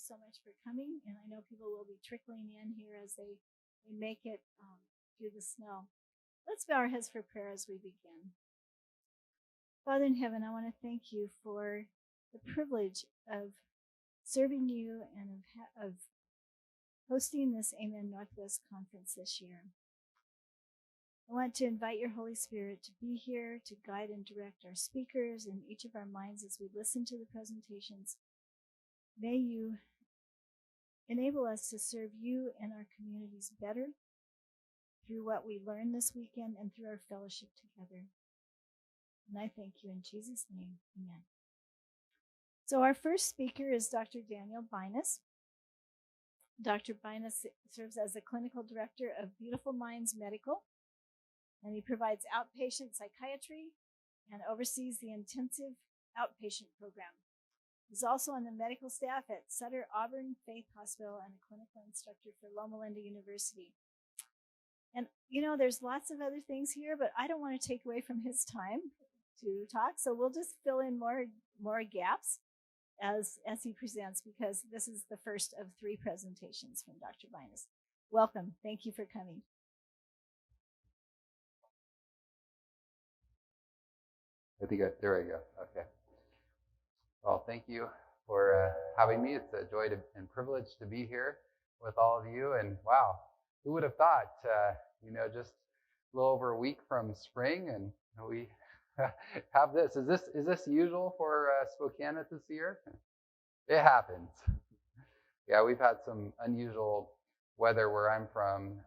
so much for coming, and I know people will be trickling in here as they make it through the snow. Let's bow our heads for prayer as we begin. Father in heaven, I want to thank you for the privilege of serving you and of hosting this Amen Northwest Conference this year. I want to invite your Holy Spirit to be here to guide and direct our speakers and each of our minds as we listen to the presentations. May you enable us to serve you and our communities better through what we learn this weekend and through our fellowship together. And I thank you in Jesus' name. Amen. So our first speaker is Dr. Daniel Binus. Dr. Binus serves as the clinical director of Beautiful Minds Medical, and he provides outpatient psychiatry and oversees the intensive outpatient program. He's also on the medical staff at Sutter Auburn Faith Hospital and a clinical instructor for Loma Linda University. And, you know, there's lots of other things here, but I don't want to take away from his time to talk, so we'll just fill in more gaps as he presents, because this is the first of 3 presentations from Dr. Binus. Welcome. Thank you for coming. I think there we go. Okay. Well, thank you for having me. It's a joy and privilege to be here with all of you. And wow, who would have thought, just a little over a week from spring, and we have this. Is this usual for Spokane this year? It happens. Yeah, we've had some unusual weather where I'm from.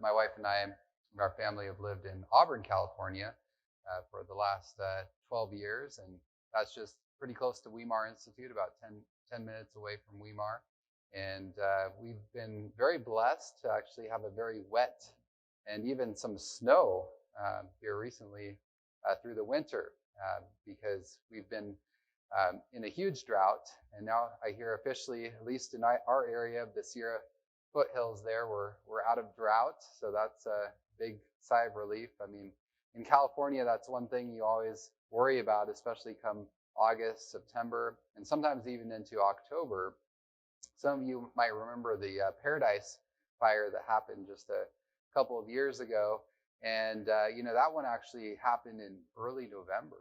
My wife and I and our family have lived in Auburn, California for the last 12 years, and that's just pretty close to Weimar Institute, about 10 minutes away from Weimar. And we've been very blessed to actually have a very wet and even some snow here recently through the winter, because we've been in a huge drought. And now I hear officially, at least in our area of the Sierra foothills there, we're out of drought. So that's a big sigh of relief. I mean, in California, that's one thing you always worry about, especially come August, September, and sometimes even into October. Some of you might remember the Paradise Fire that happened just a couple of years ago. And, that one actually happened in early November.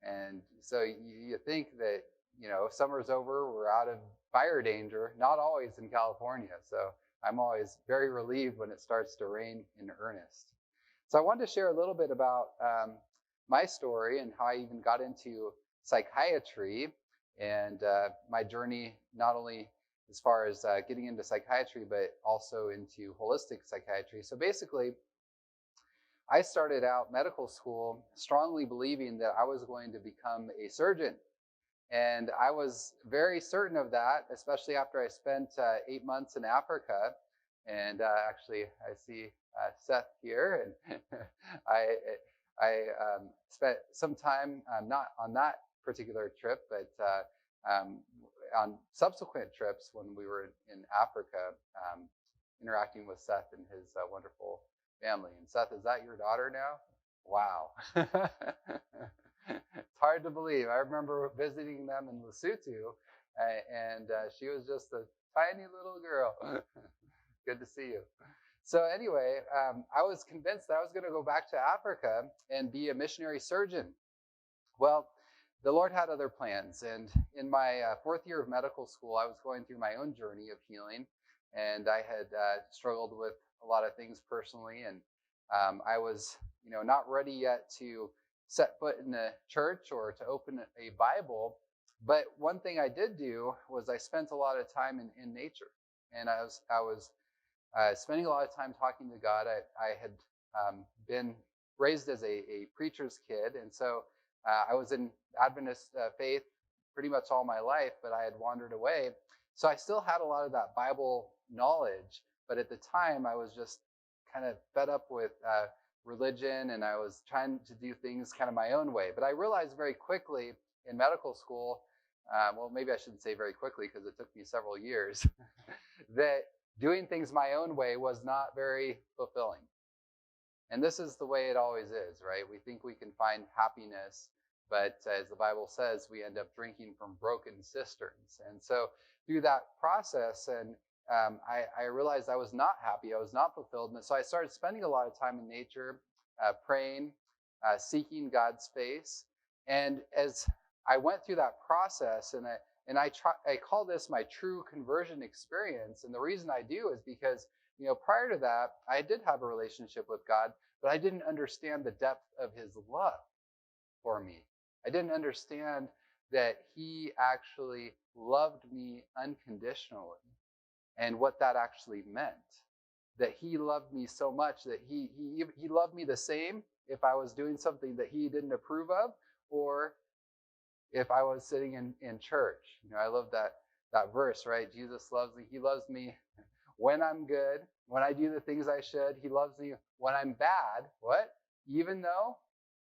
And so you think that, summer's over, we're out of fire danger. Not always in California. So I'm always very relieved when it starts to rain in earnest. So I wanted to share a little bit about my story and how I even got into psychiatry and my journey, not only as far as getting into psychiatry, but also into holistic psychiatry. So basically, I started out medical school strongly believing that I was going to become a surgeon. And I was very certain of that, especially after I spent 8 months in Africa. And actually, I see Seth here, and I spent some time, not on that particular trip, but on subsequent trips when we were in Africa, interacting with Seth and his wonderful family. And Seth, is that your daughter now? Wow. It's hard to believe. I remember visiting them in Lesotho, and she was just a tiny little girl. Good to see you. So anyway, I was convinced that I was going to go back to Africa and be a missionary surgeon. Well, the Lord had other plans. And in my 4th year of medical school, I was going through my own journey of healing. And I had struggled with a lot of things personally. And I was, not ready yet to set foot in a church or to open a Bible. But one thing I did do was I spent a lot of time in nature. And I was spending a lot of time talking to God. I had been raised as a preacher's kid. And so I was in Adventist faith pretty much all my life, but I had wandered away. So I still had a lot of that Bible knowledge, but at the time I was just kind of fed up with religion, and I was trying to do things kind of my own way. But I realized very quickly in medical school, well, maybe I shouldn't say very quickly because it took me several years, that doing things my own way was not very fulfilling. And this is the way it always is, right? We think we can find happiness But as the Bible says, we end up drinking from broken cisterns. And so through that process, and I realized I was not happy. I was not fulfilled. And so I started spending a lot of time in nature, praying, seeking God's face. And as I went through that process, and I call this my true conversion experience. And the reason I do is because, prior to that, I did have a relationship with God, but I didn't understand the depth of his love for me. I didn't understand that he actually loved me unconditionally and what that actually meant. That he loved me so much that he loved me the same if I was doing something that he didn't approve of, or if I was sitting in church. I love that verse, right? Jesus loves me. He loves me when I'm good, when I do the things I should. He loves me when I'm bad. What? Even though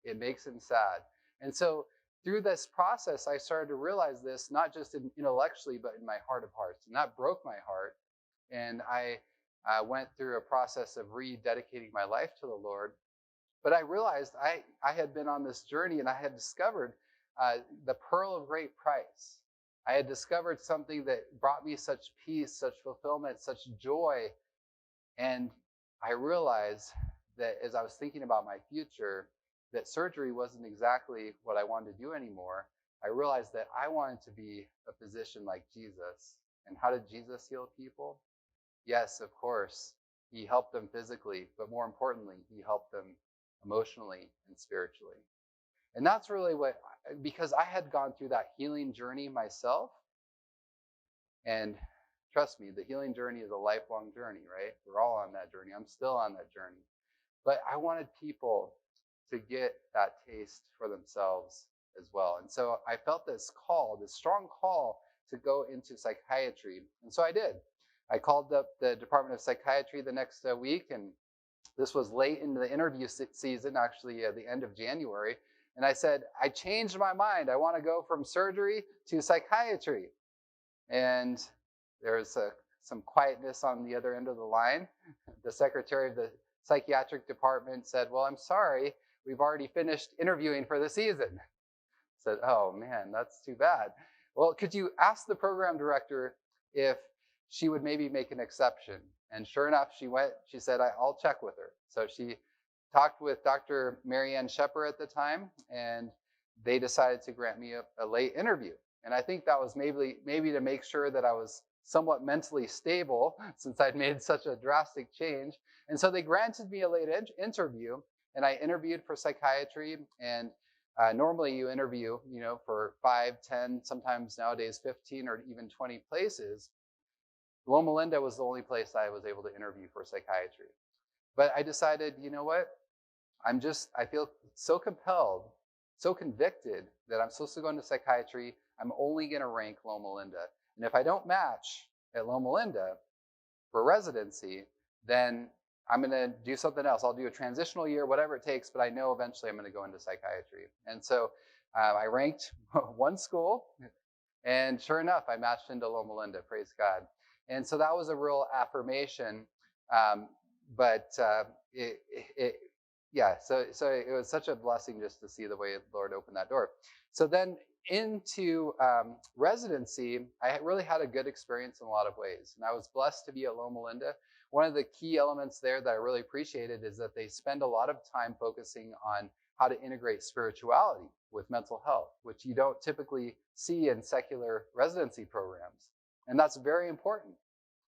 it makes him sad. And so through this process, I started to realize this, not just intellectually, but in my heart of hearts. And that broke my heart. And I went through a process of rededicating my life to the Lord. But I realized I had been on this journey, and I had discovered the pearl of great price. I had discovered something that brought me such peace, such fulfillment, such joy. And I realized that as I was thinking about my future, that surgery wasn't exactly what I wanted to do anymore. I realized that I wanted to be a physician like Jesus. And how did Jesus heal people? Yes, of course, he helped them physically, but more importantly, he helped them emotionally and spiritually. And that's really because I had gone through that healing journey myself. And trust me, the healing journey is a lifelong journey, right? We're all on that journey. I'm still on that journey. But I wanted people to get that taste for themselves as well. And so I felt this strong call to go into psychiatry. And so I did. I called up the Department of Psychiatry the next week, and this was late into the interview season, actually at the end of January. And I said, I changed my mind. I want to go from surgery to psychiatry. And there was some quietness on the other end of the line. The secretary of the psychiatric department said, well, I'm sorry, we've already finished interviewing for the season. I said, oh man, that's too bad. Well, could you ask the program director if she would maybe make an exception? And sure enough, she said, I'll check with her. So she talked with Dr. Marianne Shepper at the time, and they decided to grant me a late interview. And I think that was maybe to make sure that I was somewhat mentally stable, since I'd made such a drastic change. And so they granted me a late interview, and I interviewed for psychiatry. And normally you interview, for 5, 10, sometimes nowadays 15 or even 20 places. Loma Linda was the only place I was able to interview for psychiatry. But I decided, you know what? I feel so compelled, so convicted that I'm supposed to go into psychiatry. I'm only going to rank Loma Linda. And if I don't match at Loma Linda for residency, then I'm going to do something else. I'll do a transitional year, whatever it takes, but I know eventually I'm going to go into psychiatry. And so I ranked one school, and sure enough, I matched into Loma Linda, praise God. And so that was a real affirmation. So it was such a blessing just to see the way the Lord opened that door. So then into residency, I really had a good experience in a lot of ways. And I was blessed to be at Loma Linda. One of the key elements there that I really appreciated is that they spend a lot of time focusing on how to integrate spirituality with mental health, which you don't typically see in secular residency programs. And that's very important.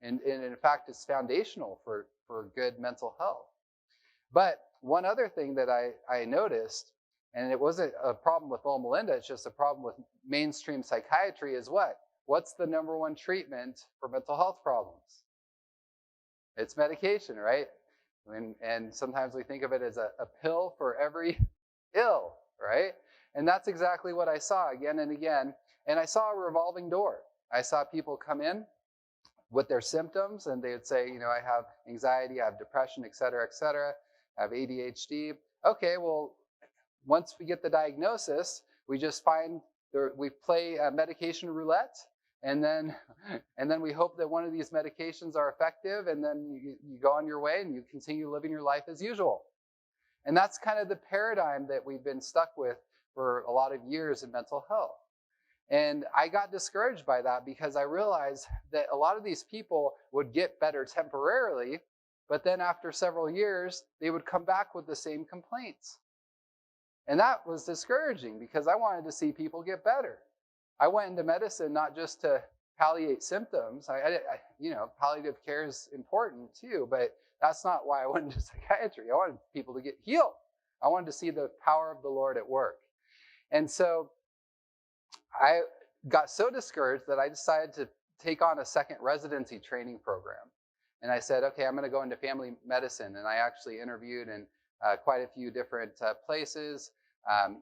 And in fact, it's foundational for good mental health. But one other thing that I noticed, and it wasn't a problem with Loma Linda, it's just a problem with mainstream psychiatry, is what? What's the number one treatment for mental health problems? It's medication, right? And sometimes we think of it as a pill for every ill, right? And that's exactly what I saw again and again. And I saw a revolving door. I saw people come in with their symptoms, and they would say, I have anxiety, I have depression, et cetera, I have ADHD. Okay, well, once we get the diagnosis, we just we play medication roulette, and then we hope that one of these medications are effective, and then you go on your way and you continue living your life as usual. And that's kind of the paradigm that we've been stuck with for a lot of years in mental health. And I got discouraged by that because I realized that a lot of these people would get better temporarily, but then after several years, they would come back with the same complaints. And that was discouraging because I wanted to see people get better. I went into medicine not just to palliate symptoms. Palliative care is important too, but that's not why I went into psychiatry. I wanted people to get healed. I wanted to see the power of the Lord at work. And so I got so discouraged that I decided to take on a second residency training program. And I said, okay, I'm going to go into family medicine. And I actually interviewed in quite a few different places.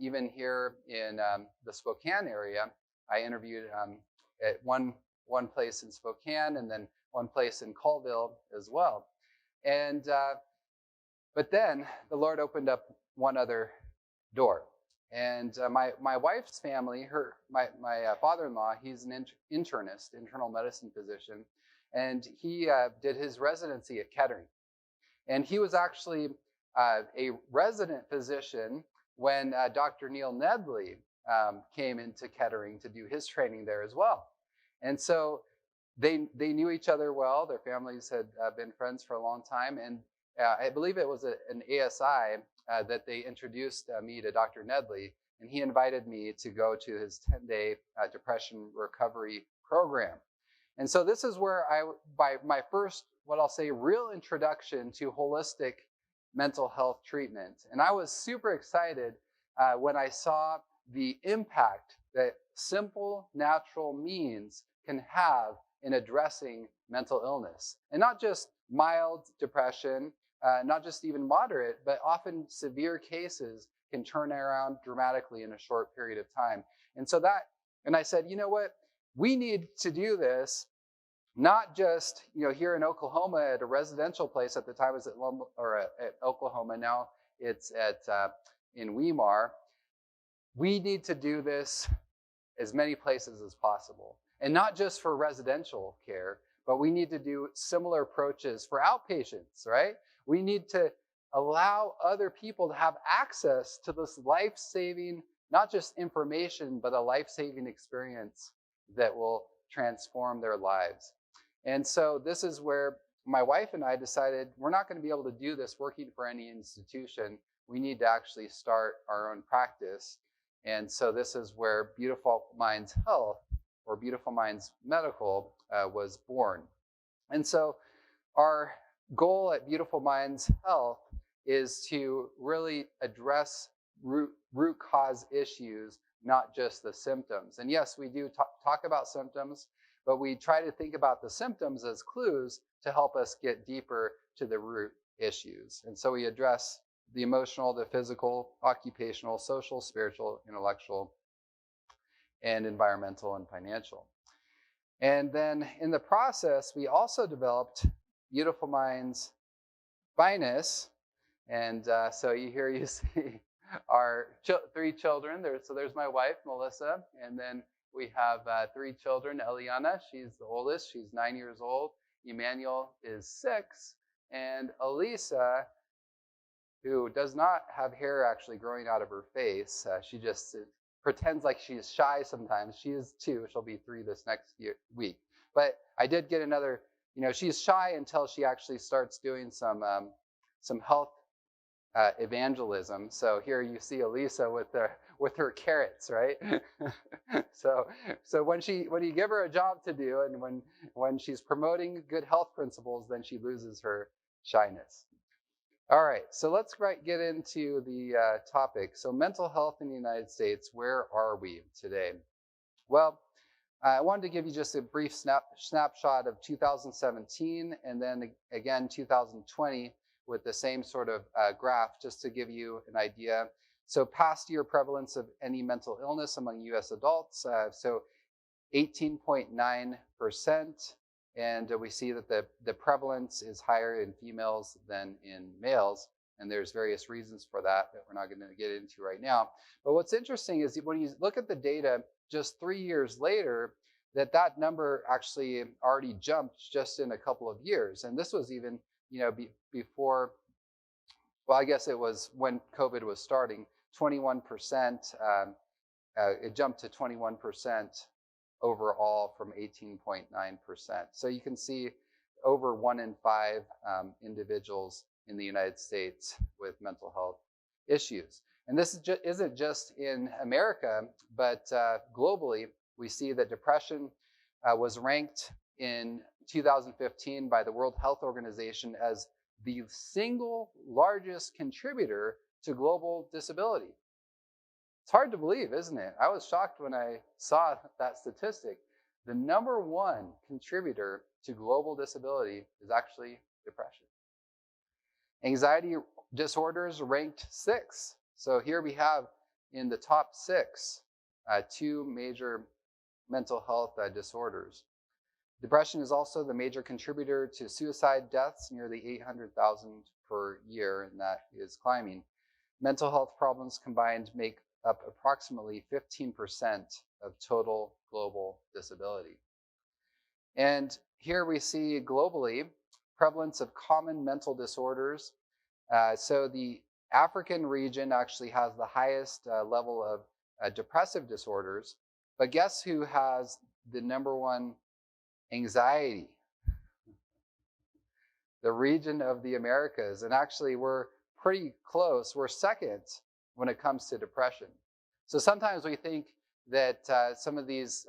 Even here in the Spokane area, I interviewed at one place in Spokane and then one place in Colville as well. And but then the Lord opened up one other door. And my wife's family, my father-in-law, he's an internist, internal medicine physician, and he did his residency at Kettering. And he was actually a resident physician when Dr. Neil Nedley came into Kettering to do his training there as well. And so they knew each other well. Their families had been friends for a long time. And I believe it was an ASI that they introduced me to Dr. Nedley, and he invited me to go to his 10-day depression recovery program. And so this is where by my first, what I'll say, real introduction to holistic mental health treatment. And I was super excited when I saw the impact that simple, natural means can have in addressing mental illness. And not just mild depression, not just even moderate, but often severe cases can turn around dramatically in a short period of time. And I said, you know what? We need to do this, not just here in Oklahoma at a residential place. At the time it was at Oklahoma. Now it's in Weimar. We need to do this as many places as possible, and not just for residential care, but we need to do similar approaches for outpatients, right? We need to allow other people to have access to this life-saving, not just information, but a life-saving experience that will transform their lives. And so this is where my wife and I decided we're not going to be able to do this working for any institution. We need to actually start our own practice. And so this is where Beautiful Minds Health, or Beautiful Minds Medical, was born. And so our goal at Beautiful Minds Health is to really address root cause issues, not just the symptoms. And yes, we do talk about symptoms, but we try to think about the symptoms as clues to help us get deeper to the root issues. And so we address the emotional, the physical, occupational, social, spiritual, intellectual, and environmental and financial. And then in the process, we also developed Beautiful Minds Binus. And so you see our 3 children. There's my wife, Melissa, and then we have 3 children. Eliana, she's the oldest. She's 9 years old. Emmanuel is 6. And Elisa, who does not have hair actually growing out of her face, she just pretends like she's shy sometimes. She is 2. She'll be 3 this next week. But I did get another, she's shy until she actually starts doing some health evangelism. So here you see Elisa with her carrots, right? so when you give her a job to do, and when she's promoting good health principles, then she loses her shyness. All right, so let's get into the topic. So mental health in the United States, where are we today? Well, I wanted to give you just a brief snapshot of 2017 and then again 2020 with the same sort of graph, just to give you an idea. So past year prevalence of any mental illness among US adults, so 18.9%. And we see that the prevalence is higher in females than in males. And there's various reasons for that we're not going to get into right now. But what's interesting is when you look at the data just 3 years later, that number actually already jumped just in a couple of years. And this was even, before, well, I guess it was when COVID was starting, 21%. It jumped to 21% overall from 18.9%. So you can see over 1 in 5 individuals in the United States with mental health issues. And this isn't just in America, but globally, we see that depression was ranked in 2015 by the World Health Organization as the single largest contributor to global disability. It's hard to believe, isn't it? I was shocked when I saw that statistic. The #1 contributor to global disability is actually depression. Anxiety disorders ranked 6. So here we have in the top 6, 2 major mental health disorders. Depression is also the major contributor to suicide deaths, nearly 800,000 per year, and that is climbing. Mental health problems combined make up approximately 15% of total global disability. And here we see globally prevalence of common mental disorders. So the African region actually has the highest level of depressive disorders, but guess who has the #1 anxiety? The region of the Americas. And actually we're pretty close. We're second when it comes to depression. So sometimes we think that some of these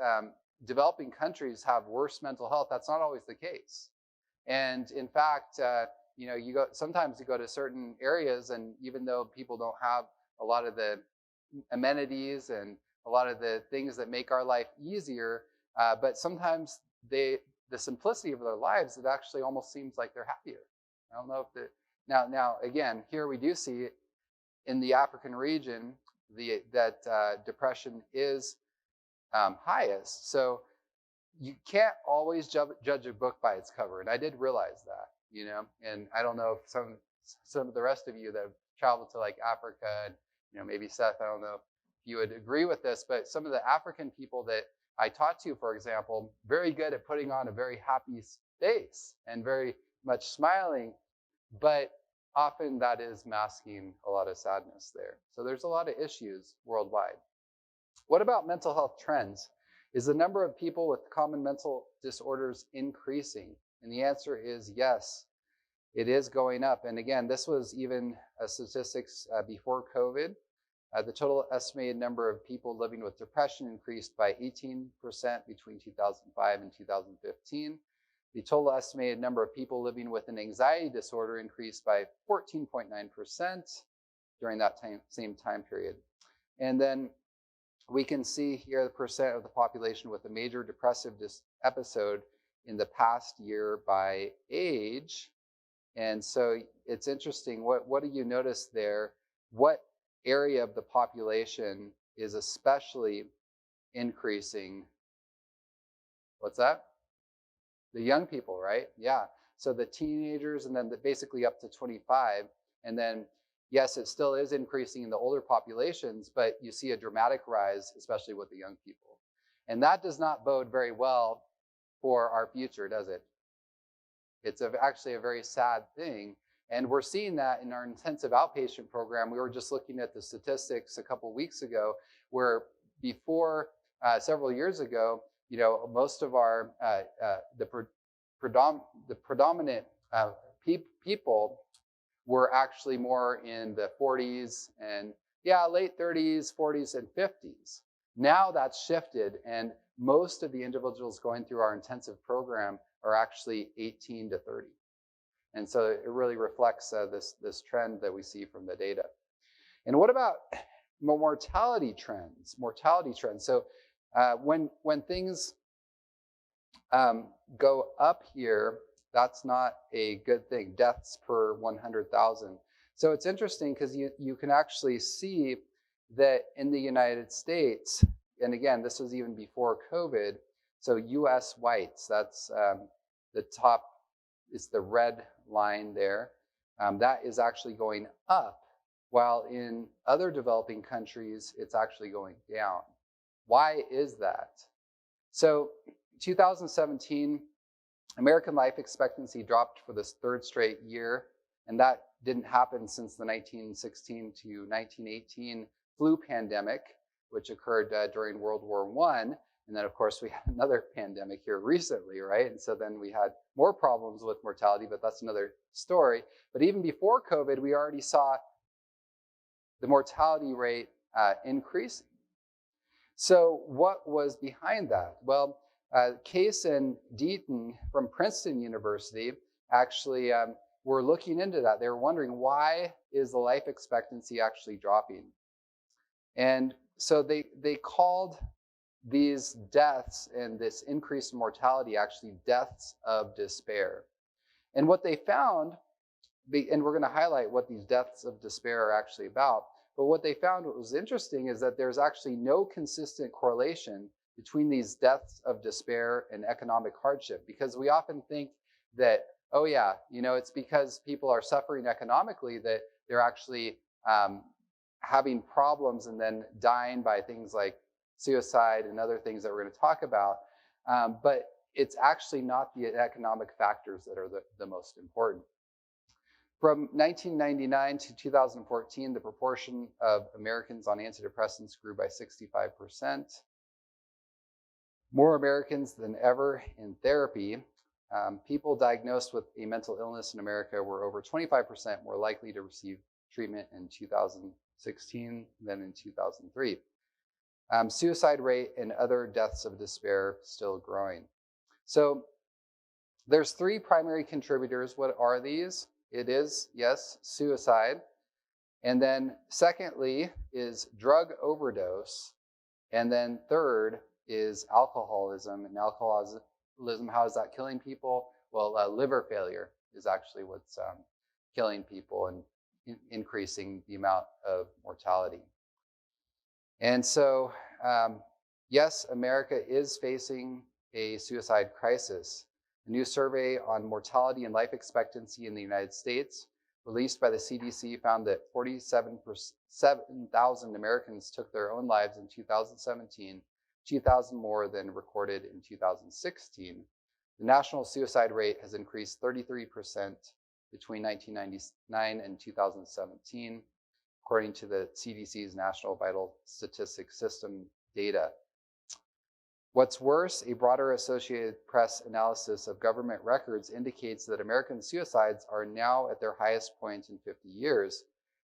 developing countries have worse mental health. That's not always the case. And in fact, sometimes you go to certain areas, and even though people don't have a lot of the amenities and a lot of the things that make our life easier, but sometimes the simplicity of their lives, it actually almost seems like they're happier. I don't know if now again, here we do see in the African region that depression is highest. So you can't always judge a book by its cover, and I did realize that, And I don't know if some of the rest of you that have traveled to like Africa, and maybe Seth, I don't know if you would agree with this, but some of the African people that I taught to, for example, very good at putting on a very happy face and very much smiling, but often that is masking a lot of sadness there. So there's a lot of issues worldwide. What about mental health trends? Is the number of people with common mental disorders increasing? And the answer is yes, it is going up. And again, this was even statistics before COVID. The total estimated number of people living with depression increased by 18% between 2005 and 2015. The total estimated number of people living with an anxiety disorder increased by 14.9% during that same time period. And then we can see here the percent of the population with a major depressive episode in the past year by age. And so it's interesting, what do you notice there? What area of the population is especially increasing? What's that? The young people, right? Yeah. So the teenagers, and then basically up to 25. And then, yes, it still is increasing in the older populations, but you see a dramatic rise, especially with the young people. And that does not bode very well for our future, does it? It's actually a very sad thing. And we're seeing that in our intensive outpatient program. We were just looking at the statistics a couple weeks ago, where before several years ago, most of our the predominant people were actually more in the 40s and late 30s, 40s, and 50s. Now that's shifted, and most of the individuals going through our intensive program are actually 18 to 30. And so it really reflects this trend that we see from the data. And what about mortality trends? So when things go up here, that's not a good thing. Deaths per 100,000. So it's interesting because you can actually see that in the United States, and again, this was even before COVID, so US whites, that's the top, it's the red line there. That is actually going up, while in other developing countries, it's actually going down. Why is that? So 2017, American life expectancy dropped for this 3rd straight year, and that didn't happen since the 1916 to 1918 flu pandemic, which occurred during World War I. And then, of course, we had another pandemic here recently, right? And so then we had more problems with mortality, but that's another story. But even before COVID, we already saw the mortality rate increasing. So what was behind that? Well, Case and Deaton from Princeton University actually were looking into that. They were wondering, why is the life expectancy actually dropping? And so they called these deaths and this increased mortality actually deaths of despair. And what they found, and we're going to highlight what these deaths of despair are actually about, but what they found, what was interesting, is that there's actually no consistent correlation between these deaths of despair and economic hardship, because we often think that, oh yeah, it's because people are suffering economically that they're actually having problems and then dying by things like suicide and other things that we're going to talk about. But it's actually not the economic factors that are the most important. From 1999 to 2014, the proportion of Americans on antidepressants grew by 65%. More Americans than ever in therapy. People diagnosed with a mental illness in America were over 25% more likely to receive treatment in 2016 than in 2003. Suicide rate and other deaths of despair still growing. So there's three primary contributors. What are these? It is, yes, suicide. And then secondly is drug overdose. And then third is alcoholism. And alcoholism, how is that killing people? Well, liver failure is actually what's killing people and increasing the amount of mortality. And so, yes, America is facing a suicide crisis. A new survey on mortality and life expectancy in the United States, released by the CDC, found that 47,000 Americans took their own lives in 2017, 2,000 more than recorded in 2016. The national suicide rate has increased 33% between 1999 and 2017, according to the CDC's National Vital Statistics System data. What's worse, a broader Associated Press analysis of government records indicates that American suicides are now at their highest point in 50 years.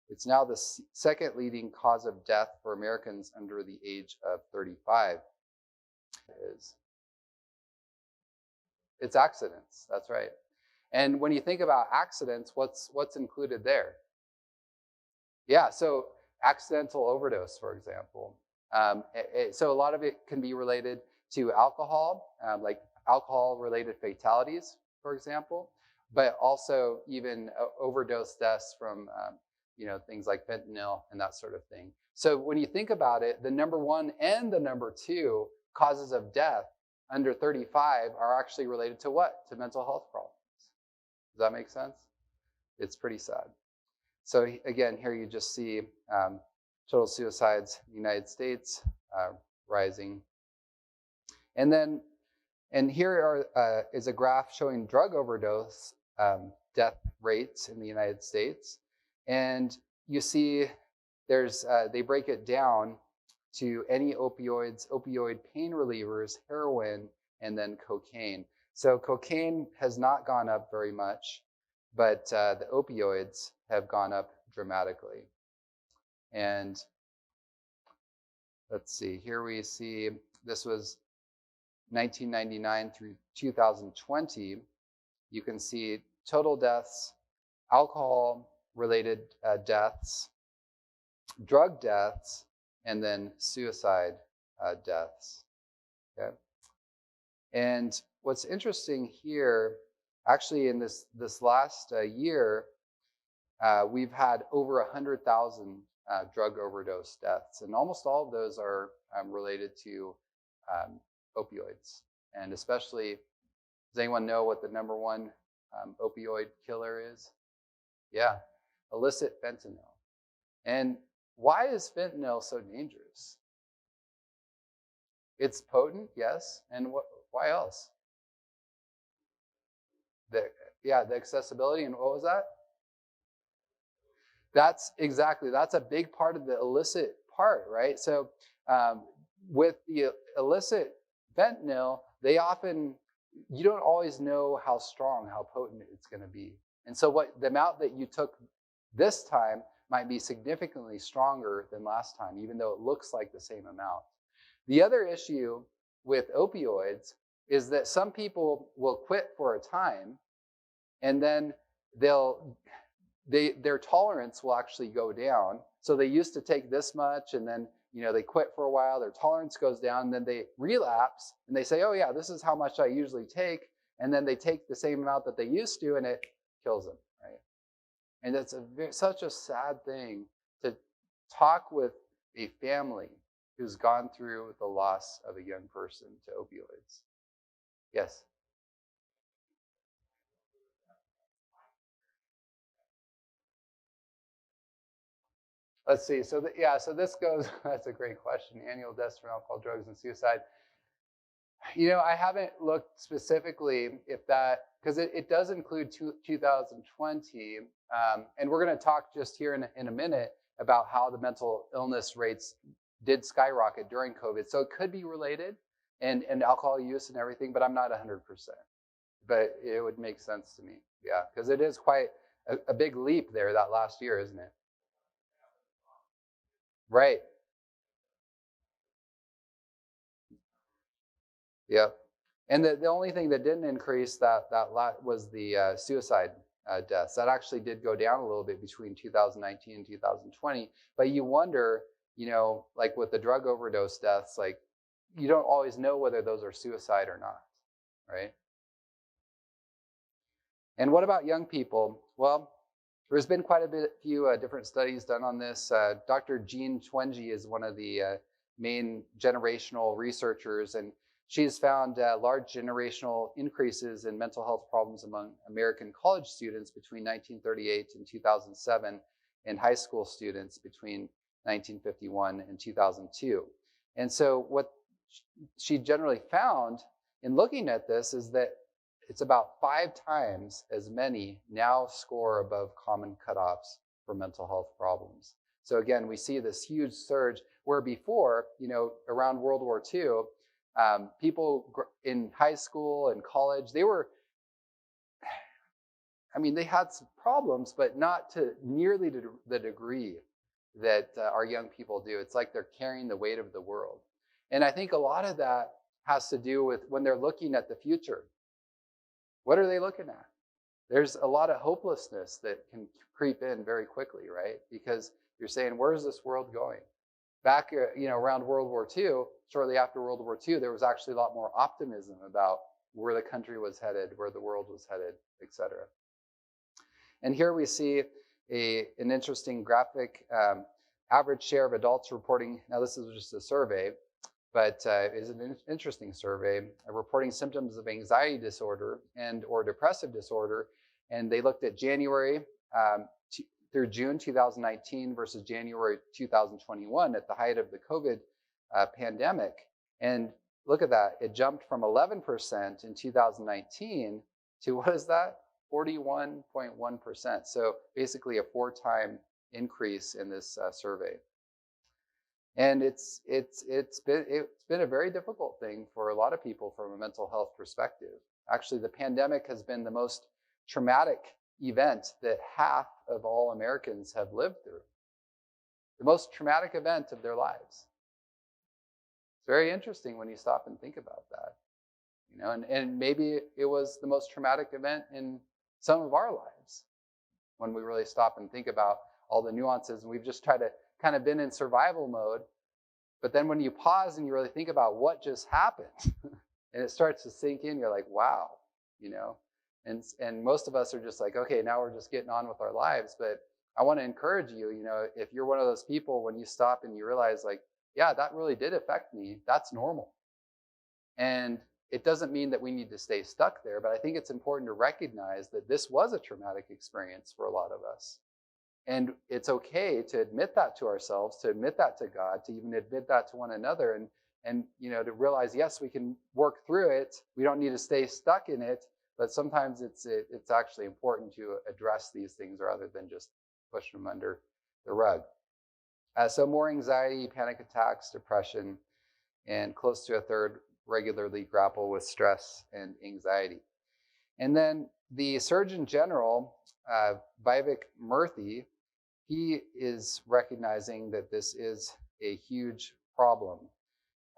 It's now the second leading cause of death for Americans under the age of 35. It's accidents, that's right. And when you think about accidents, what's included there? Yeah, so accidental overdose, for example. So a lot of it can be related to alcohol, like alcohol-related fatalities, for example, but also even overdose deaths from things like fentanyl and that sort of thing. So when you think about it, the number one and the number two causes of death under 35 are actually related to what? To mental health problems. Does that make sense? It's pretty sad. So again, here you just see total suicides in the United States rising. And here is a graph showing drug overdose death rates in the United States. And you see they break it down to any opioids, opioid pain relievers, heroin, and then cocaine. So cocaine has not gone up very much, but the opioids have gone up dramatically. And let's see, here we see this was 1999 through 2020. You can see total deaths, alcohol-related deaths, drug deaths, and then suicide deaths. Okay. And what's interesting here, actually in this last year, we've had over 100,000 drug overdose deaths, and almost all of those are related to opioids. And especially, does anyone know what the number one opioid killer is? Yeah, illicit fentanyl. And why is fentanyl so dangerous? It's potent, yes, and why else? The accessibility, and what was that? That's a big part of the illicit part, right? So with the illicit fentanyl, you don't always know how strong, how potent it's going to be. And so the amount that you took this time might be significantly stronger than last time, even though it looks like the same amount. The other issue with opioids is that some people will quit for a time, and then their tolerance will actually go down. So they used to take this much, and then they quit for a while, their tolerance goes down, and then they relapse, and they say, oh yeah, this is how much I usually take, and then they take the same amount that they used to, and it kills them, right? And it's such a sad thing to talk with a family who's gone through the loss of a young person to opioids. Yes? Let's see. So this goes, that's a great question. Annual deaths from alcohol, drugs, and suicide. I haven't looked specifically if that, because it does include 2020. And we're going to talk just here in a minute about how the mental illness rates did skyrocket during COVID. So it could be related and alcohol use and everything, but I'm not 100%. But it would make sense to me. Yeah, because it is quite a big leap there that last year, isn't it? Right. Yep. And the only thing that didn't increase that lot was the suicide deaths. That actually did go down a little bit between 2019 and 2020. But you wonder, like with the drug overdose deaths, like you don't always know whether those are suicide or not, right? And what about young people? Well, there's been quite a few different studies done on this. Dr. Jean Twenge is one of the main generational researchers, and she's found large generational increases in mental health problems among American college students between 1938 and 2007, and high school students between 1951 and 2002. And so what she generally found in looking at this is that it's about 5 times as many now score above common cutoffs for mental health problems. So again, we see this huge surge where before, around World War II, people in high school and college, they had some problems, but not to nearly the degree that our young people do. It's like they're carrying the weight of the world. And I think a lot of that has to do with when they're looking at the future. What are they looking at? There's a lot of hopelessness that can creep in very quickly, right? Because you're saying, where's this world going? Back, around World War II, shortly after World War II, there was actually a lot more optimism about where the country was headed, where the world was headed, etc. And here we see an interesting graphic. Average share of adults reporting, now this is just a survey, but is an interesting survey, reporting symptoms of anxiety disorder and or depressive disorder. And they looked at January through June 2019 versus January 2021 at the height of the COVID pandemic. And look at that, it jumped from 11% in 2019 to, what is that? 41.1%. So basically a 4-time increase in this survey. And it's been a very difficult thing for a lot of people from a mental health perspective. Actually, the pandemic has been the most traumatic event that half of all Americans have lived through. The most traumatic event of their lives. It's very interesting when you stop and think about that. And maybe it was the most traumatic event in some of our lives when we really stop and think about all the nuances, and we've just tried to kind of been in survival mode. But then when you pause and you really think about what just happened, and it starts to sink in, you're like, wow, and most of us are just like, okay, now we're just getting on with our lives. But I want to encourage you, if you're one of those people, when you stop and you realize, like, yeah, that really did affect me, that's normal. And it doesn't mean that we need to stay stuck there, but I think it's important to recognize that this was a traumatic experience for a lot of us. And it's okay to admit that to ourselves, to admit that to God, to even admit that to one another, and to realize, yes, we can work through it. We don't need to stay stuck in it, but sometimes it's actually important to address these things rather than just push them under the rug. So more anxiety, panic attacks, depression, and close to a third regularly grapple with stress and anxiety. And then the Surgeon General, Vivek Murthy, he is recognizing that this is a huge problem.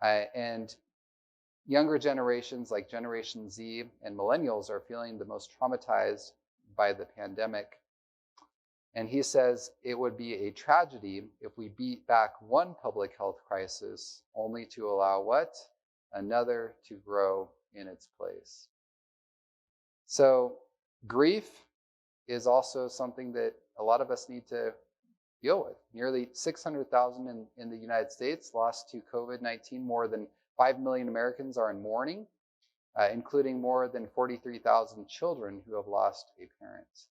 And younger generations like Generation Z and millennials are feeling the most traumatized by the pandemic. And he says it would be a tragedy if we beat back one public health crisis only to allow what? Another to grow in its place. So grief is also something that a lot of us need to deal with. Nearly 600,000 in the United States lost to COVID-19. More than 5 million Americans are in mourning, including more than 43,000 children who have lost a parent.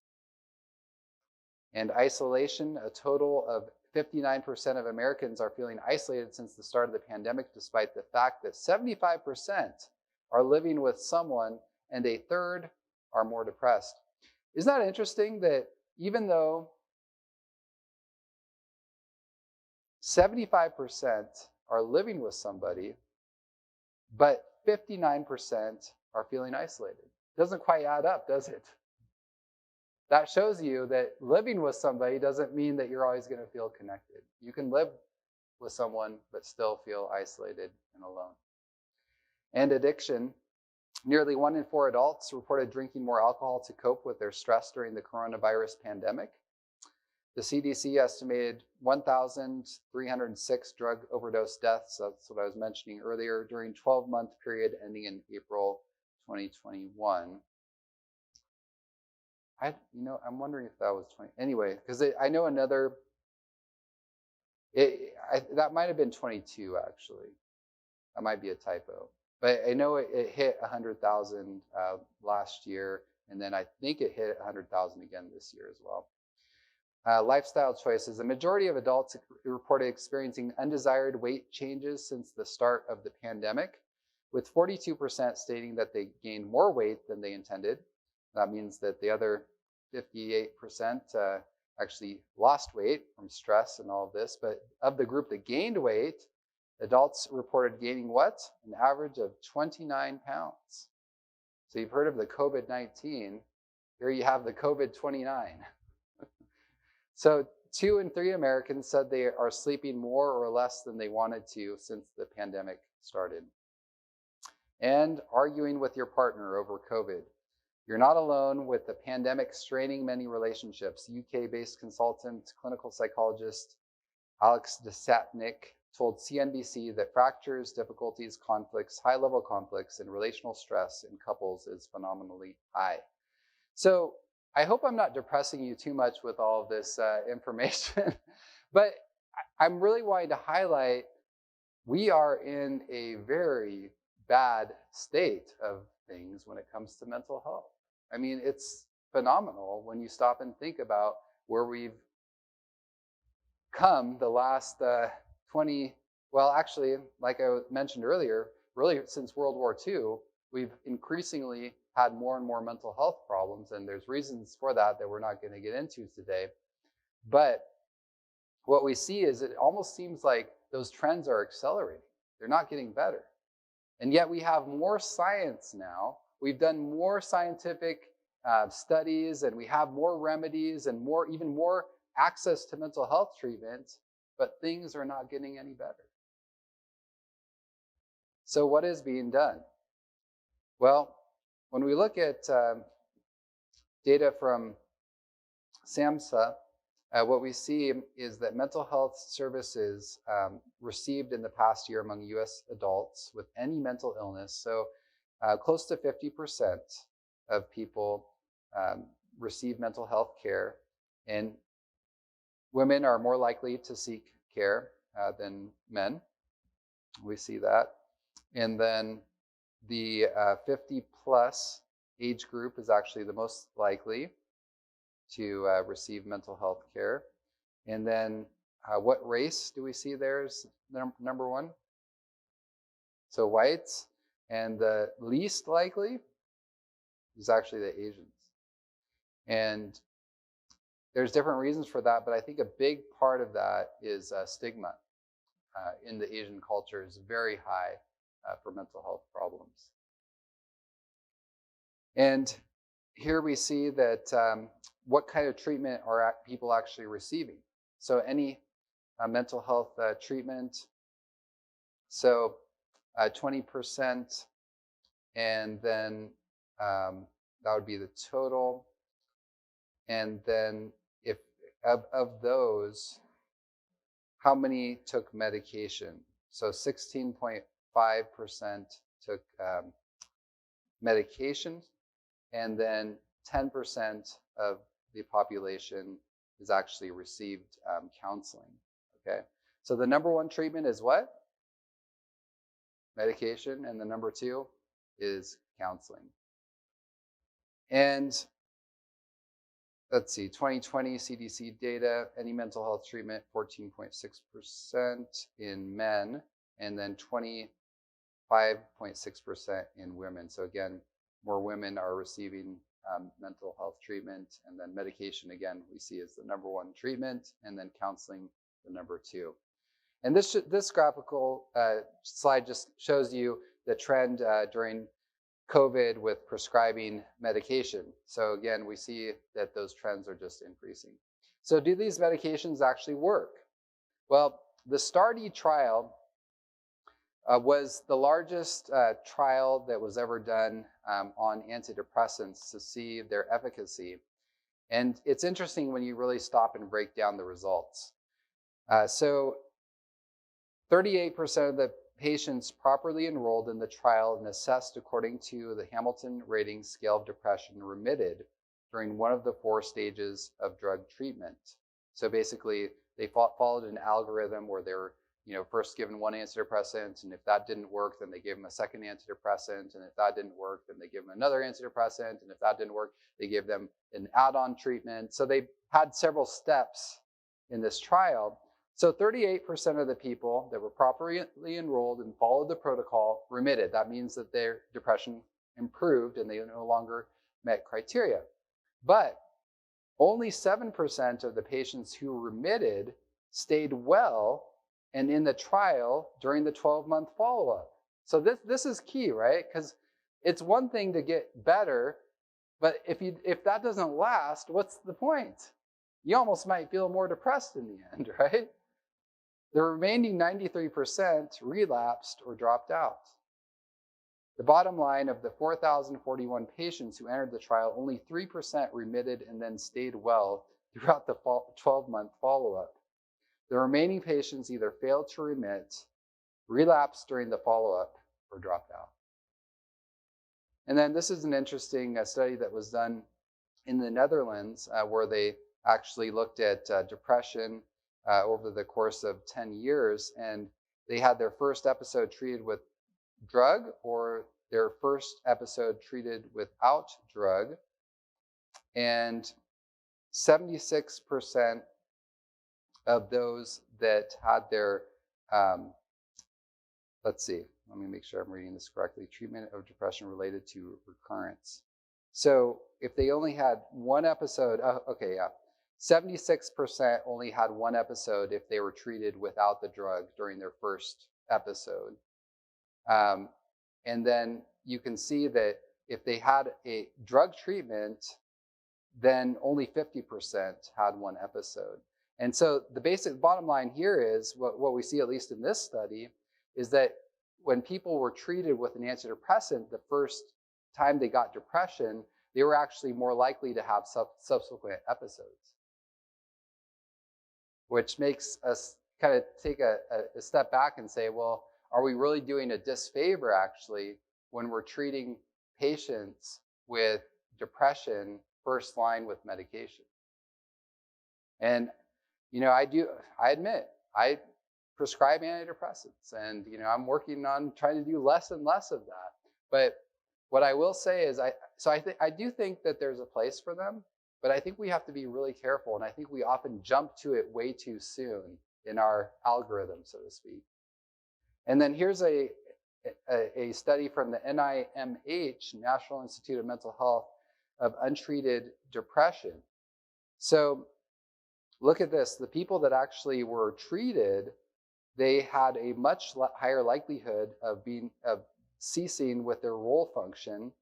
And isolation, a total of 59% of Americans are feeling isolated since the start of the pandemic, despite the fact that 75% are living with someone and a third are more depressed. Isn't that interesting that even though 75% are living with somebody, but 59% are feeling isolated? Doesn't quite add up, does it? That shows you that living with somebody doesn't mean that you're always going to feel connected. You can live with someone but still feel isolated and alone. And addiction. Nearly 1 in 4 adults reported drinking more alcohol to cope with their stress during the coronavirus pandemic. The CDC estimated 1,306 drug overdose deaths, that's what I was mentioning earlier, during 12-month period ending in April 2021. I'm wondering if that was 20. Anyway, because I know another, that might have been 22 actually. That might be a typo. But I know it hit 100,000 last year, and then I think it hit 100,000 again this year as well. Lifestyle choices. The majority of adults reported experiencing undesired weight changes since the start of the pandemic, with 42% stating that they gained more weight than they intended. That means that the other 58% actually lost weight from stress and all of this. But of the group that gained weight, adults reported gaining what? An average of 29 pounds. So you've heard of the COVID-19. Here you have the COVID-29. So 2 in 3 Americans said they are sleeping more or less than they wanted to since the pandemic started. And arguing with your partner over COVID. You're not alone with the pandemic straining many relationships. UK-based consultant, clinical psychologist Alex Desatnik told CNBC that fractures, difficulties, conflicts, high-level conflicts, and relational stress in couples is phenomenally high. So I hope I'm not depressing you too much with all of this information, but I'm really wanting to highlight we are in a very bad state of things when it comes to mental health. I mean, it's phenomenal when you stop and think about where we've come the last 20, well, actually, like I mentioned earlier, really since World War II, we've increasingly had more and more mental health problems, and there's reasons for that we're not going to get into today. But what we see is it almost seems like those trends are accelerating. They're not getting better. And yet we have more science now. We've done more scientific studies, and we have more remedies and even more access to mental health treatment, but things are not getting any better. So what is being done? Well, when we look at data from SAMHSA, what we see is that mental health services received in the past year among US adults with any mental illness, so close to 50% of people receive mental health care, and women are more likely to seek care than men. We see that. And then the 50 plus age group is actually the most likely to receive mental health care. And then what race do we see there is number one? So whites. And the least likely is actually the Asians. And there's different reasons for that, but I think a big part of that is stigma in the Asian culture is very high for mental health problems. And here we see that what kind of treatment are people actually receiving. So any mental health treatment, so 20%, and then that would be the total. And then if of those, how many took medication? So 16.5% took medication, and then 10% of the population has actually received counseling. Okay, so the number one treatment is what? Medication, and the number two is counseling. And let's see, 2020 CDC data, any mental health treatment, 14.6% in men, and then 25.6% in women. So again, more women are receiving mental health treatment, and then medication, again, we see as the number one treatment, and then counseling, the number two. And this graphical slide just shows you the trend during COVID with prescribing medication. So again, we see that those trends are just increasing. So do these medications actually work? Well, the STAR*D trial was the largest trial that was ever done on antidepressants to see their efficacy. And it's interesting when you really stop and break down the results. So 38% of the patients properly enrolled in the trial and assessed according to the Hamilton Rating Scale of Depression remitted during one of the 4 stages of drug treatment. So basically, they followed an algorithm where they were first given one antidepressant, and if that didn't work, then they gave them a second antidepressant, and if that didn't work, then they gave them another antidepressant, and if that didn't work, they gave them an add-on treatment. So they had several steps in this trial. So 38% of the people that were properly enrolled and followed the protocol remitted. That means that their depression improved and they no longer met criteria. But only 7% of the patients who remitted stayed well and in the trial during the 12-month follow-up. So this is key, right? Because it's one thing to get better, but if that doesn't last, what's the point? You almost might feel more depressed in the end, right? The remaining 93% relapsed or dropped out. The bottom line, of the 4,041 patients who entered the trial, only 3% remitted and then stayed well throughout the 12-month follow-up. The remaining patients either failed to remit, relapsed during the follow-up, or dropped out. And then this is an interesting study that was done in the Netherlands where they actually looked at depression over the course of 10 years, and they had their first episode treated with drug or their first episode treated without drug, and 76% of those that had their, let's see, let me make sure I'm reading this correctly, treatment of depression related to recurrence. So if they only had one episode, 76% only had one episode if they were treated without the drug during their first episode. And then you can see that if they had a drug treatment, then only 50% had one episode. And so the basic bottom line here is, what we see, at least in this study, is that when people were treated with an antidepressant the first time they got depression, they were actually more likely to have subsequent episodes. Which makes us kind of take a step back and say, well, are we really doing a disfavor actually when we're treating patients with depression first line with medication? And I admit, I prescribe antidepressants, and I'm working on trying to do less and less of that. But what I will say is, I do think that there's a place for them. But I think we have to be really careful, and I think we often jump to it way too soon in our algorithm, so to speak. And then here's a study from the NIMH, National Institute of Mental Health, of untreated depression. So look at this. The people that actually were treated, they had a much higher likelihood of ceasing with their role function,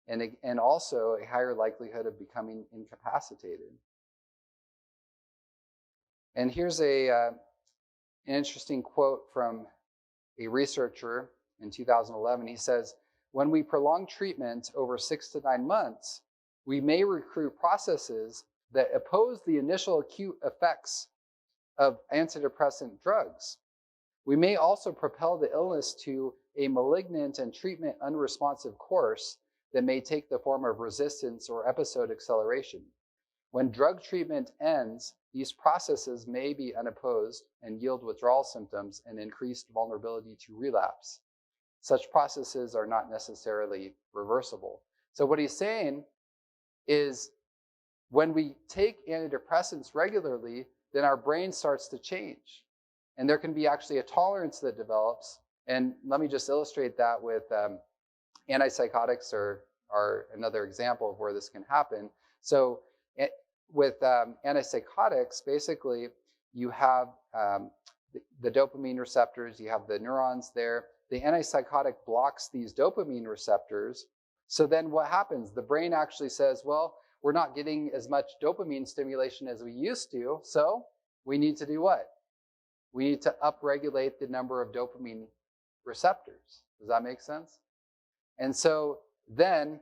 and also a higher likelihood of becoming incapacitated. And here's an interesting quote from a researcher in 2011. He says, when we prolong treatment over 6 to 9 months, we may recruit processes that oppose the initial acute effects of antidepressant drugs. We may also propel the illness to a malignant and treatment unresponsive course that may take the form of resistance or episode acceleration. When drug treatment ends, these processes may be unopposed and yield withdrawal symptoms and increased vulnerability to relapse. Such processes are not necessarily reversible. So what he's saying is when we take antidepressants regularly, then our brain starts to change. And there can be actually a tolerance that develops. And let me just illustrate that with antipsychotics are another example of where this can happen. So with antipsychotics, basically, you have the dopamine receptors, you have the neurons there. The antipsychotic blocks these dopamine receptors. So then what happens? The brain actually says, well, we're not getting as much dopamine stimulation as we used to, so we need to do what? We need to upregulate the number of dopamine receptors. Does that make sense? And so then,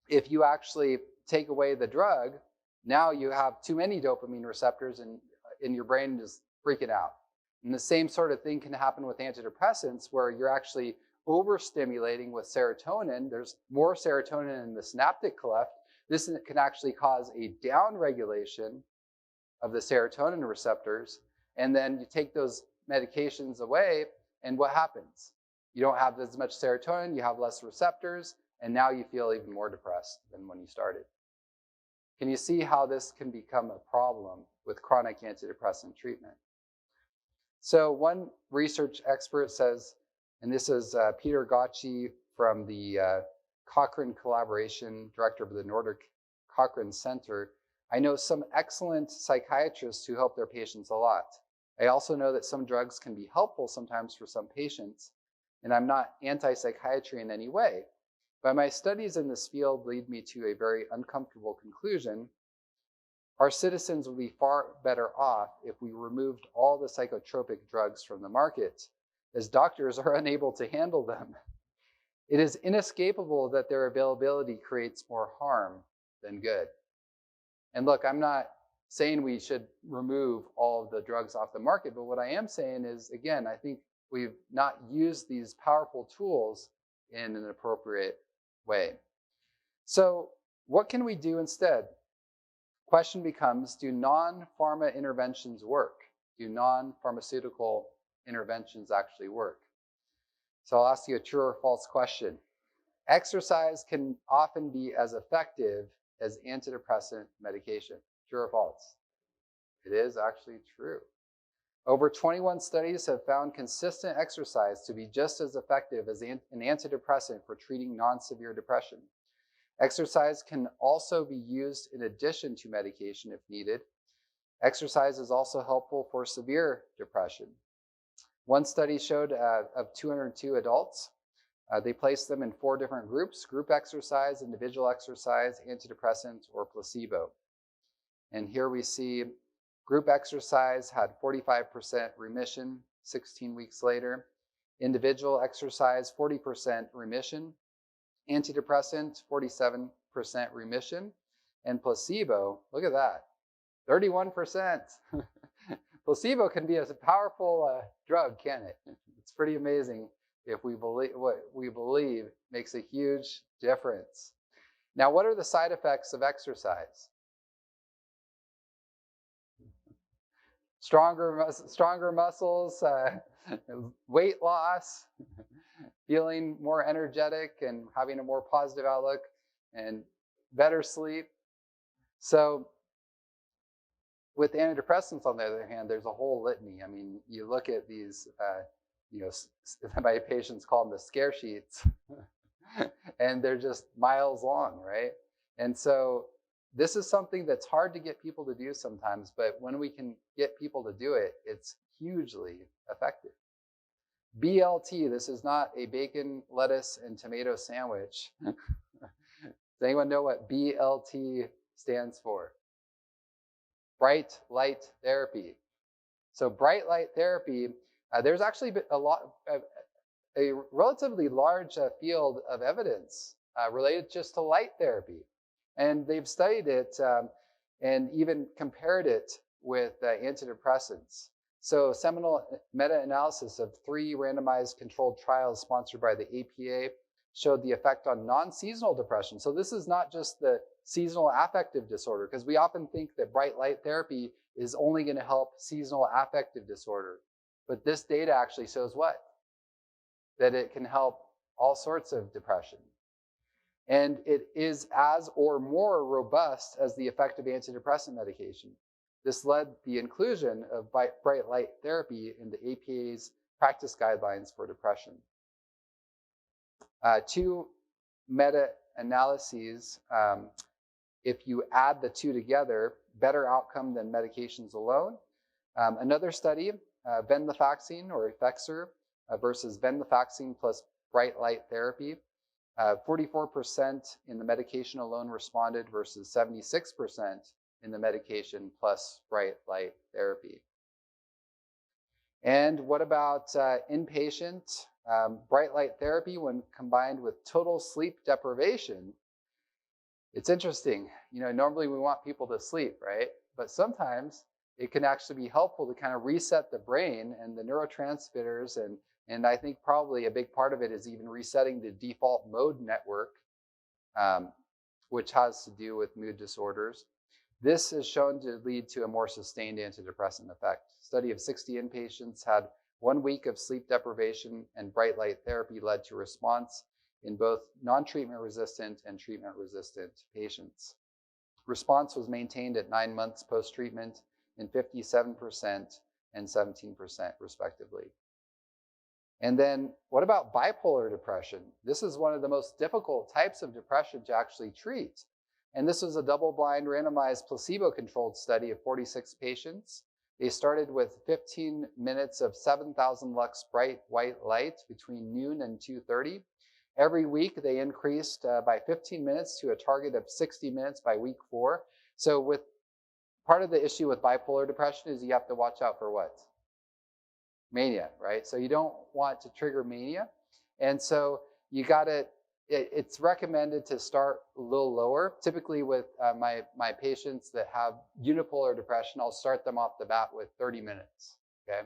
if you actually take away the drug, now you have too many dopamine receptors and your brain is freaking out. And the same sort of thing can happen with antidepressants, where you're actually overstimulating with serotonin. There's more serotonin in the synaptic cleft. This can actually cause a downregulation of the serotonin receptors. And then you take those medications away, and what happens? You don't have as much serotonin, you have less receptors, and now you feel even more depressed than when you started. Can you see how this can become a problem with chronic antidepressant treatment? So one research expert says, and this is Peter Gotchi from the Cochrane Collaboration, director of the Nordic Cochrane Center. I know some excellent psychiatrists who help their patients a lot. I also know that some drugs can be helpful sometimes for some patients, and I'm not anti-psychiatry in any way, but my studies in this field lead me to a very uncomfortable conclusion. Our citizens would be far better off if we removed all the psychotropic drugs from the market, as doctors are unable to handle them. It is inescapable that their availability creates more harm than good. And look, I'm not saying we should remove all of the drugs off the market, but what I am saying is, again, I think we've not used these powerful tools in an appropriate way. So what can we do instead? Question becomes, do non-pharma interventions work? Do non-pharmaceutical interventions actually work? So I'll ask you a true or false question. Exercise can often be as effective as antidepressant medication. True or false? It is actually true. Over 21 studies have found consistent exercise to be just as effective as an antidepressant for treating non-severe depression. Exercise can also be used in addition to medication if needed. Exercise is also helpful for severe depression. One study showed of 202 adults, they placed them in 4 different groups: group exercise, individual exercise, antidepressant, or placebo. And here we see group exercise had 45% remission 16 weeks later. Individual exercise, 40% remission. Antidepressant, 47% remission. And placebo, look at that, 31%. Placebo can be a powerful drug, can't it? It's pretty amazing if we believe what we believe makes a huge difference. Now, what are the side effects of exercise? Stronger muscles, weight loss, feeling more energetic and having a more positive outlook, and better sleep. So with antidepressants, on the other hand, there's a whole litany. I mean, you look at these, my patients call them the scare sheets, and they're just miles long, right? And so this is something that's hard to get people to do sometimes, but when we can get people to do it, it's hugely effective. BLT, this is not a bacon, lettuce, and tomato sandwich. Does anyone know what BLT stands for? Bright light therapy. So bright light therapy, there's actually a relatively large field of evidence related just to light therapy. And they've studied it and even compared it with antidepressants. So seminal meta-analysis of 3 randomized controlled trials sponsored by the APA showed the effect on non-seasonal depression. So this is not just the seasonal affective disorder, because we often think that bright light therapy is only going to help seasonal affective disorder. But this data actually shows what? That it can help all sorts of depression. And it is as or more robust as the effect of antidepressant medication. This led the inclusion of bright light therapy in the APA's practice guidelines for depression. 2 meta-analyses, if you add the 2 together, better outcome than medications alone. Another study, venlafaxine or Effexor versus venlafaxine plus bright light therapy. 44% in the medication alone responded versus 76% in the medication plus bright light therapy. And what about inpatient bright light therapy when combined with total sleep deprivation? It's interesting. You know, normally we want people to sleep, right? But sometimes it can actually be helpful to kind of reset the brain and the neurotransmitters, and I think probably a big part of it is even resetting the default mode network, which has to do with mood disorders. This is shown to lead to a more sustained antidepressant effect. Study of 60 inpatients had 1 week of sleep deprivation, and bright light therapy led to response in both non-treatment resistant and treatment resistant patients. Response was maintained at 9 months post-treatment in 57% and 17% respectively. And then what about bipolar depression? This is one of the most difficult types of depression to actually treat. And this was a double-blind randomized placebo-controlled study of 46 patients. They started with 15 minutes of 7,000 lux bright white light between noon and 2:30. Every week they increased by 15 minutes to a target of 60 minutes by week 4. So with part of the issue with bipolar depression is you have to watch out for what? Mania, right? So you don't want to trigger mania. And so you got to, it's recommended to start a little lower. Typically with my patients that have unipolar depression, I'll start them off the bat with 30 minutes, okay?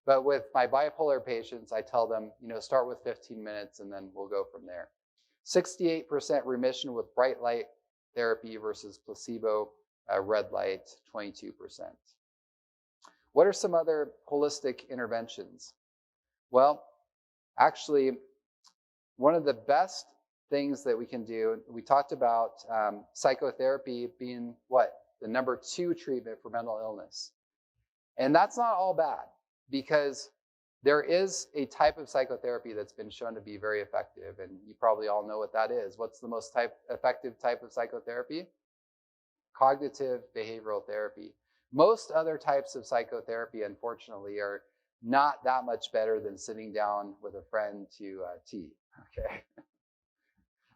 But with my bipolar patients, I tell them, you know, start with 15 minutes and then we'll go from there. 68% remission with bright light therapy versus placebo, red light, 22%. What are some other holistic interventions? Well, actually, one of the best things that we can do, we talked about psychotherapy being what? The number 2 treatment for mental illness. And that's not all bad, because there is a type of psychotherapy that's been shown to be very effective, and you probably all know what that is. What's the most effective type of psychotherapy? Cognitive behavioral therapy. Most other types of psychotherapy, unfortunately, are not that much better than sitting down with a friend to tea, okay?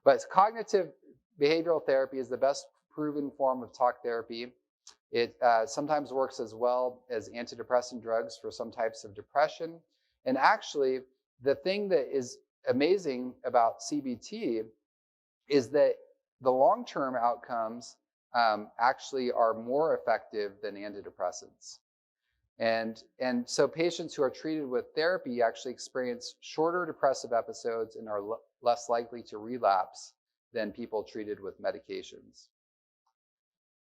But cognitive behavioral therapy is the best proven form of talk therapy. It sometimes works as well as antidepressant drugs for some types of depression. And actually, the thing that is amazing about CBT is that the long-term outcomes actually are more effective than antidepressants. And so patients who are treated with therapy actually experience shorter depressive episodes and are less likely to relapse than people treated with medications.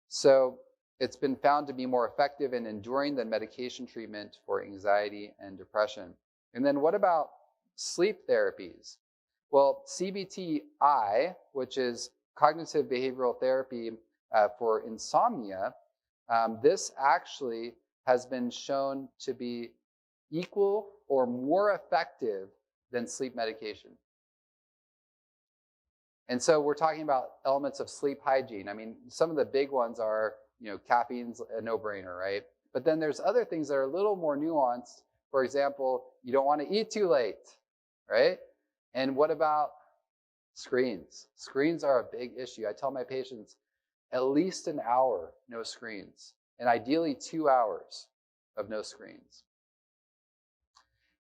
So it's been found to be more effective and enduring than medication treatment for anxiety and depression. And then what about sleep therapies? Well, CBT-I, which is cognitive behavioral therapy for insomnia, this actually has been shown to be equal or more effective than sleep medication. And so we're talking about elements of sleep hygiene. I mean, some of the big ones are, caffeine's a no-brainer, right? But then there's other things that are a little more nuanced. For example, you don't want to eat too late, right? And what about screens? Screens are a big issue. I tell my patients, at least an hour, no screens, and ideally 2 hours of no screens.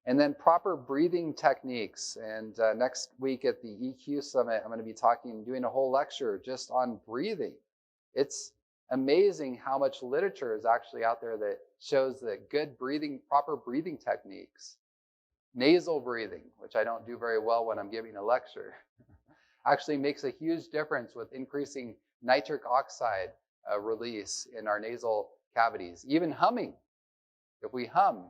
And then proper breathing techniques. And next week at the EQ Summit, I'm going to be doing a whole lecture just on breathing. It's amazing how much literature is actually out there that shows that good breathing, proper breathing techniques, nasal breathing, which I don't do very well when I'm giving a lecture, actually makes a huge difference with increasing nitric oxide release in our nasal cavities. Even humming. If we hum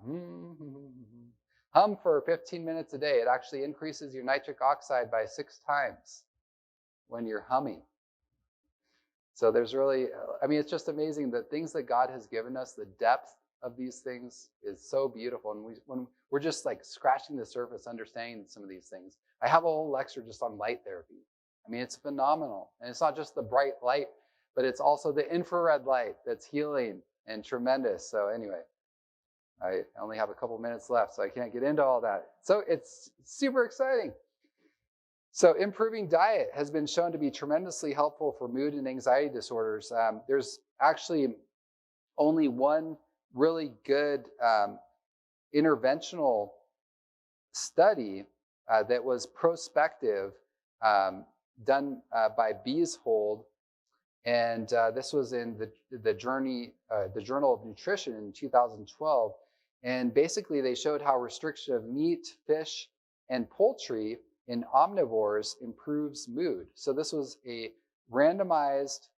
for 15 minutes a day, it actually increases your nitric oxide by 6 times when you're humming. So there's really, it's just amazing the things that God has given us, the depth of these things is so beautiful. And when we're just like scratching the surface, understanding some of these things. I have a whole lecture just on light therapy. It's phenomenal. And it's not just the bright light, but it's also the infrared light that's healing and tremendous. So anyway, I only have a couple minutes left, so I can't get into all that. So it's super exciting. So improving diet has been shown to be tremendously helpful for mood and anxiety disorders. There's actually only one really good interventional study that was prospective, done by Beeshold, and this was in the Journal of Nutrition in 2012. And basically, they showed how restriction of meat, fish, and poultry in omnivores improves mood. So this was a randomized,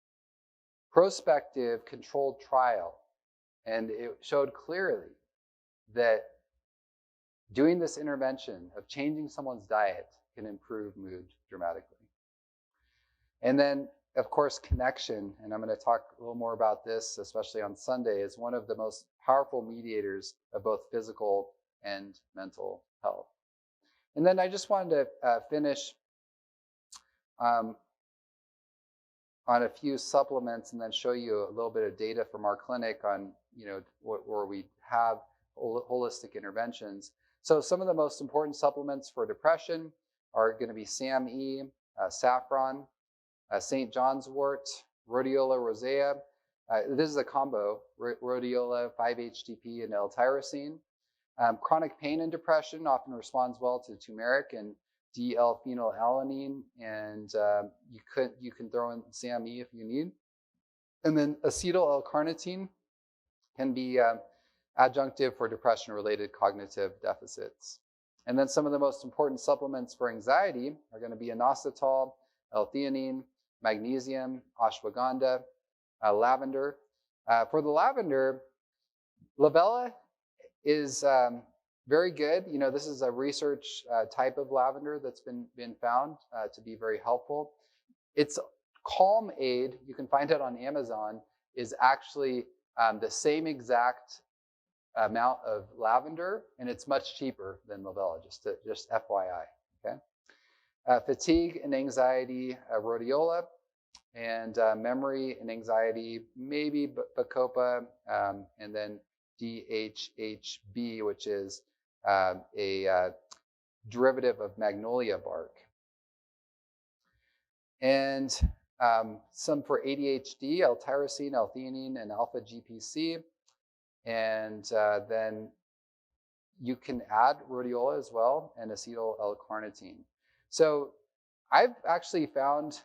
prospective, controlled trial. And it showed clearly that doing this intervention of changing someone's diet can improve mood dramatically. And then, of course, connection, and I'm going to talk a little more about this, especially on Sunday, is one of the most powerful mediators of both physical and mental health. And then I just wanted to finish on a few supplements and then show you a little bit of data from our clinic on, where we have holistic interventions. So some of the most important supplements for depression are going to be SAMe, saffron, St. John's wort, rhodiola rosea. This is a combo, rhodiola, 5-HTP, and L-tyrosine. Chronic pain and depression often responds well to turmeric and D-L-phenylalanine, and you can throw in SAMe if you need. And then acetyl L-carnitine can be adjunctive for depression-related cognitive deficits. And then some of the most important supplements for anxiety are going to be inositol, L-theanine, magnesium, ashwagandha, lavender. For the lavender, lavella is very good. This is a research type of lavender that's been found to be very helpful. Its Calm Aid, you can find it on Amazon, is actually the same exact amount of lavender, and it's much cheaper than lavella, just FYI, okay? Fatigue and anxiety, rhodiola, and memory and anxiety, maybe bacopa, and then DHHB, which is a derivative of magnolia bark. And some for ADHD, L-tyrosine, L-theanine, and alpha-GPC. And then you can add rhodiola as well and acetyl L-carnitine. So I've actually found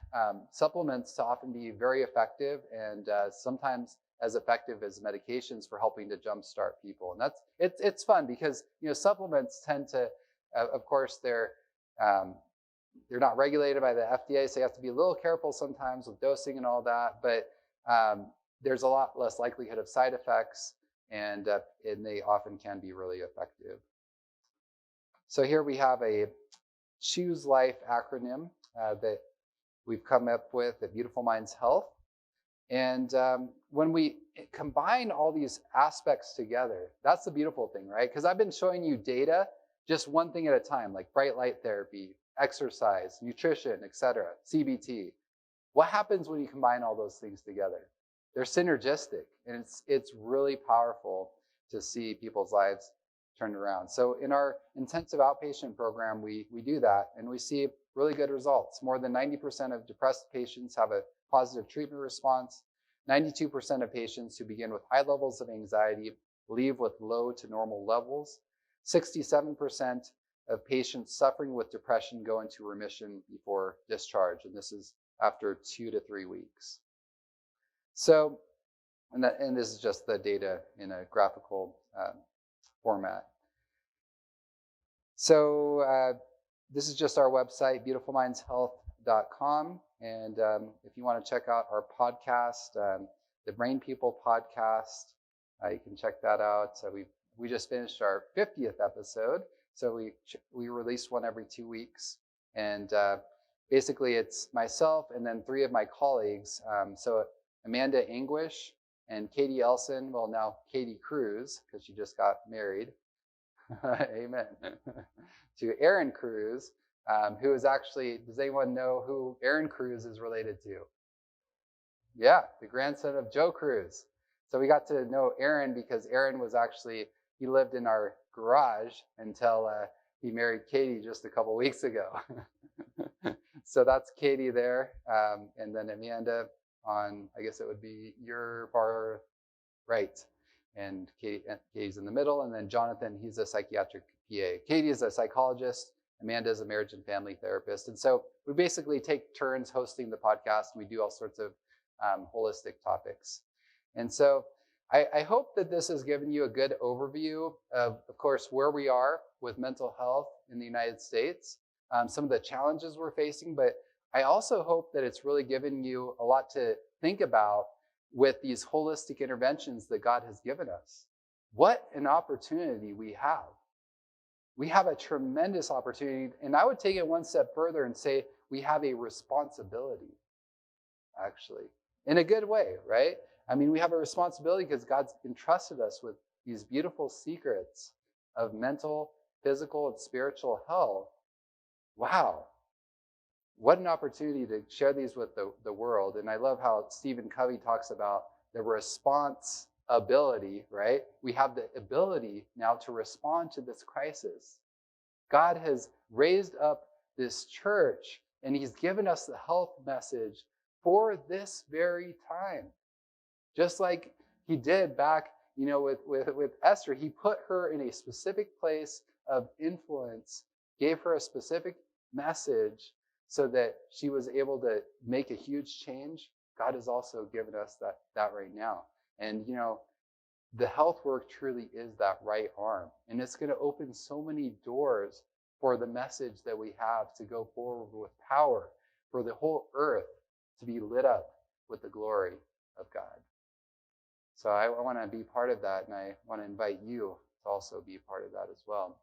supplements to often be very effective and sometimes as effective as medications for helping to jumpstart people. And it's fun because supplements tend to, of course, they're not regulated by the FDA, so you have to be a little careful sometimes with dosing and all that. But there's a lot less likelihood of side effects, and they often can be really effective. So here we have a Choose Life acronym that we've come up with at Beautiful Minds Health. And when we combine all these aspects together, that's the beautiful thing, right? Because I've been showing you data, just one thing at a time, like bright light therapy, exercise, nutrition, etc., CBT. What happens when you combine all those things together? They're synergistic, and it's really powerful to see people's lives turned around. So in our intensive outpatient program, we do that, and we see really good results. More than 90% of depressed patients have a positive treatment response. 92% of patients who begin with high levels of anxiety leave with low to normal levels. 67% of patients suffering with depression go into remission before discharge, and this is after 2 to 3 weeks. So, and this is just the data in a graphical format. So this is just our website, beautifulmindshealth.com. And if you want to check out our podcast, the Brain People podcast, you can check that out. We just finished our 50th episode. So we release one every 2 weeks. And basically it's myself and then 3 of my colleagues. So Amanda Anguish and Katie Elson, well now Katie Cruz, because she just got married. Amen. To Aaron Cruz, who is actually, does anyone know who Aaron Cruz is related to? Yeah, the grandson of Joe Cruz. So we got to know Aaron because Aaron was actually, he lived in our garage until he married Katie just a couple weeks ago. So that's Katie there. And then Amanda on, I guess it would be your far right. And Katie's in the middle. And then Jonathan, he's a psychiatric PA. Katie is a psychologist. Amanda is a marriage and family therapist. And so we basically take turns hosting the podcast, and we do all sorts of holistic topics. And so I hope that this has given you a good overview of course, where we are with mental health in the United States, some of the challenges we're facing, but I also hope that it's really given you a lot to think about with these holistic interventions that God has given us. What an opportunity we have. We have a tremendous opportunity, and I would take it one step further and say we have a responsibility, actually, in a good way, right? I mean, we have a responsibility because God's entrusted us with these beautiful secrets of mental, physical, and spiritual health. Wow. What an opportunity to share these with the world. And I love how Stephen Covey talks about the responsibility, right? We have the ability now to respond to this crisis. God has raised up this church, and he's given us the health message for this very time. Just like he did back, with Esther, he put her in a specific place of influence, gave her a specific message so that she was able to make a huge change. God has also given us that right now. And, the health work truly is that right arm. And it's going to open so many doors for the message that we have to go forward with power, for the whole earth to be lit up with the glory of God. So I want to be part of that, and I want to invite you to also be part of that as well.